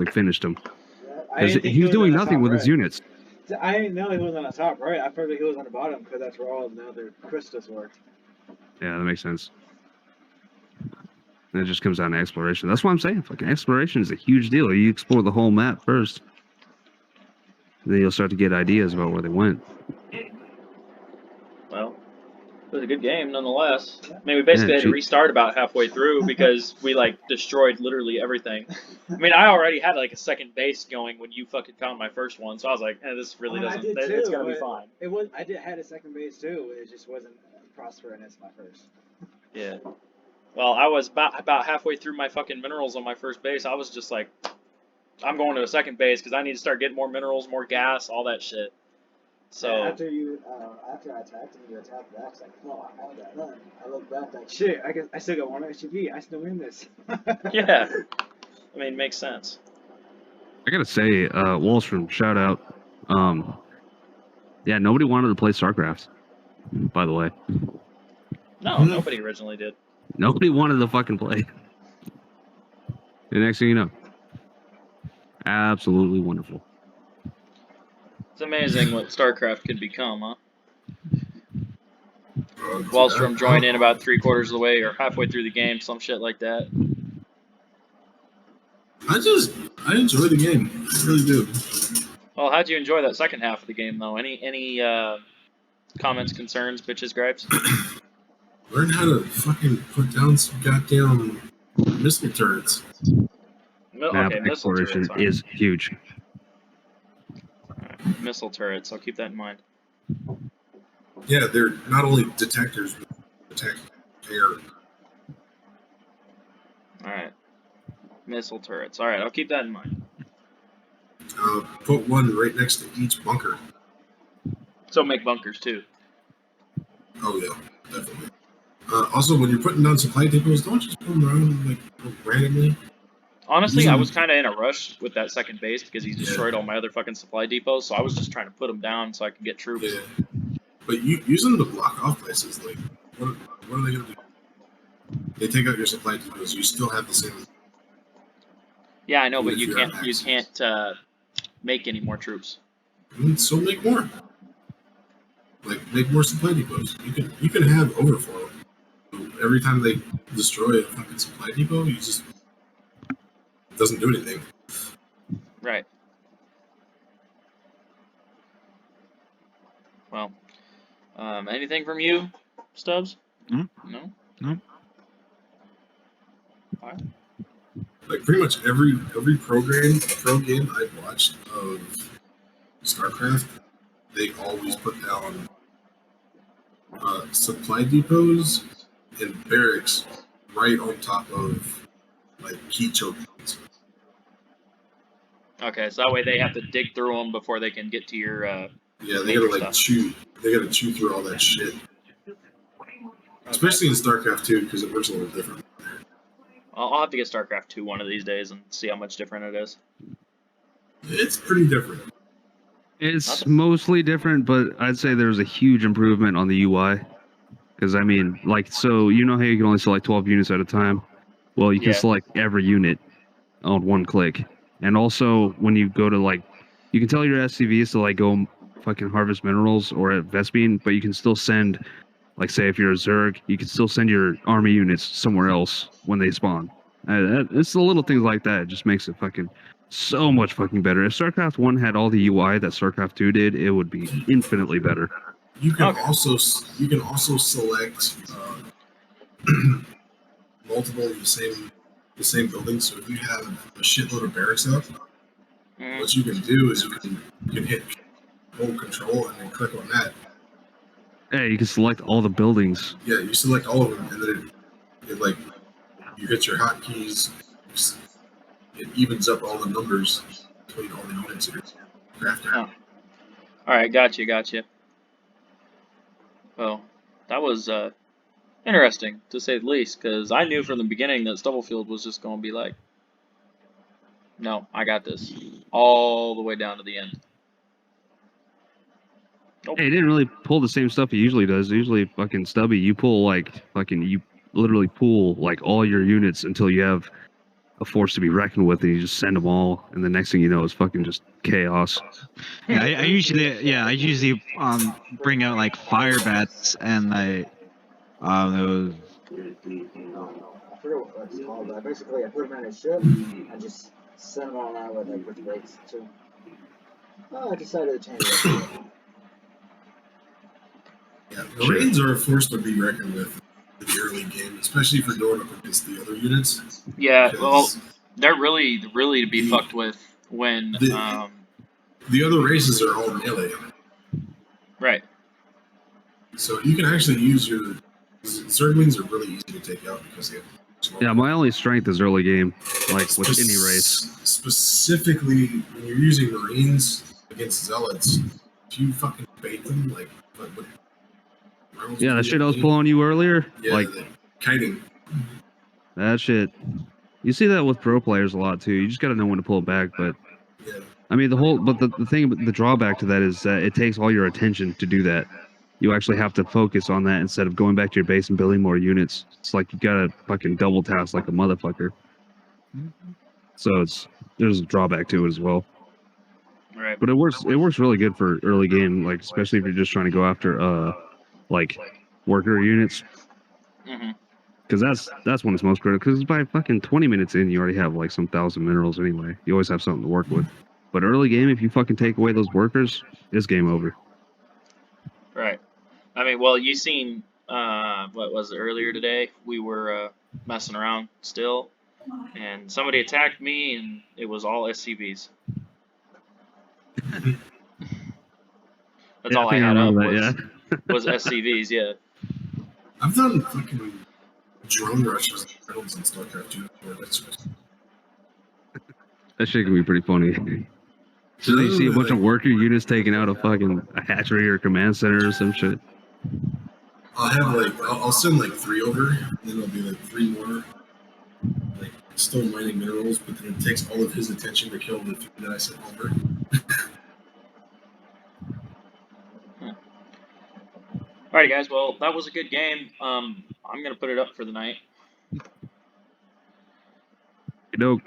like finished him. I didn't think he was doing on the nothing top with right. his units. I didn't know he was on the top right. I figured he was on the bottom because that's where all the other crystals were. Yeah, that makes sense. And it just comes down to exploration. That's what I'm saying. Fucking exploration is a huge deal. You explore the whole map first. Then you'll start to get ideas about where they went. Well, it was a good game nonetheless. I mean, we basically had to restart about halfway through because we like destroyed literally everything. I mean, I already had like a second base going when you fucking found my first one, so I was like, this really doesn't. It's gonna be fine. I had a second base too. It just wasn't prospering as my first. Yeah. Well, I was about halfway through my fucking minerals on my first base. I was just like, I'm going to a second base because I need to start getting more minerals, more gas, all that shit. So after I attacked and you attacked back, it's like, oh, I had that run. I look back like, shit, I still got one SUV. I still win this. Yeah. I mean, makes sense. I gotta say, Wallstrom, shout out. Yeah, nobody wanted to play Starcraft, by the way. No, nobody originally did. Nobody wanted to fucking play. The next thing you know, absolutely wonderful. It's amazing what Starcraft can become, huh? Wallstrom joined in about 3/4 of the way or halfway through the game, some shit like that. I enjoy the game. I really do. Well, how'd you enjoy that second half of the game, though? Any comments, concerns, bitches, gripes? Learn how to fucking put down some goddamn missile turrets. Okay, missile turrets is huge. Right, missile turrets. I'll keep that in mind. Yeah, they're not only detectors, but detect air. Alright. Missile turrets. Alright, I'll keep that in mind. Put one right next to each bunker. So make bunkers, too. Oh, yeah, definitely. Also, when you're putting down supply depots, don't just put them around like randomly. Honestly, I was kind of in a rush with that second base because he destroyed all my other fucking supply depots, so I was just trying to put them down so I could get troops. Yeah. But use them to block off places. Like, what are they going to do? They take out your supply depots, you still have the same... Yeah, I know, but you can't make any more troops. So make more. Like, make more supply depots. You can have overflow. Every time they destroy a fucking supply depot, it doesn't do anything. Right. Well, anything from you, Stubbs? No. All right. Like pretty much every pro game I've watched of StarCraft, they always put down supply depots and barracks right on top of like key choke points. Okay, so that way they have to dig through them before they can get to your. Yeah, they gotta chew. They gotta chew through all that shit. Okay. Especially in StarCraft 2, because it works a little different. I'll have to get StarCraft 2 one of these days and see how much different it is. It's pretty different. It's mostly different, but I'd say there's a huge improvement on the UI. Because, I mean, like, so you know how you can only select 12 units at a time? Well, you can select every unit on one click. And also, when you go to, like, you can tell your SCVs to, like, go fucking harvest minerals or at Vespine, but you can still send, like, say, if you're a Zerg, you can still send your army units somewhere else when they spawn. It's the little things like that. It just makes it fucking so much fucking better. If StarCraft 1 had all the UI that StarCraft 2 did, it would be infinitely better. You can also select multiple of the same buildings. So if you have a shitload of barracks up, what you can do is you can hit hold control and then click on that. Yeah, you can select all the buildings. Yeah, you select all of them, and then it like you hit your hotkeys. It evens up all the numbers between all the units that you're crafting. Oh. All right, gotcha. Well, that was interesting, to say the least, because I knew from the beginning that Stubblefield was just going to be like, no, I got this, all the way down to the end. Nope. Hey, he didn't really pull the same stuff he usually does. Usually, fucking Stubby, you pull, like, you literally pull, like, all your units until you have a force to be reckoned with, and you just send them all, and the next thing you know is fucking just chaos. Yeah, I usually bring out like fire bats and like those. I forget what it's called, but basically I put them in a ship and just send them all around with rates too. Oh, I decided to change it. Yeah, Marines are a force to be reckoned with in the early game, especially for going up against the other units. Yeah, well, because they're really to be fucked with when the other races are all melee. right. So you can actually use your Zerglings are really easy to take out because they have Yeah, my only strength is early game, like with any race. Specifically, when you're using Marines against Zealots, if you fucking bait them, like what Yeah, that shit I was pulling on you earlier, yeah, like kiting. that shit. You see that with pro players a lot too. You just got to know when to pull it back. But Yeah. I mean, the thing, the drawback to that is that it takes all your attention to do that. You actually have to focus on that instead of going back to your base and building more units. It's like you gotta fucking double task like a motherfucker. So there's a drawback to it as well. Right. But it works really good for early game, like especially if you're just trying to go after like worker units. Mm-hmm. Because that's when it's most critical. Because by fucking 20 minutes in, you already have like some 1,000 minerals anyway. You always have something to work with. But early game, if you fucking take away those workers, it's game over. Right. I mean, well, you seen what was it earlier today? We were messing around still, and somebody attacked me, and it was all SCVs. That's Yeah, all I I think I had up remember that. was SCVs. Yeah. I've done fucking drone rushes and battles in Starcraft 2 before. That's just That shit can be pretty funny. So then you see a bunch of worker units taking out a hatchery or a command center or some shit. I'll send like 3 over, and then there'll be like 3 more, like still mining minerals, but then it takes all of his attention to kill the 3 that I sent over. Alrighty, guys. Well, that was a good game. I'm gonna put it up for the night. You know,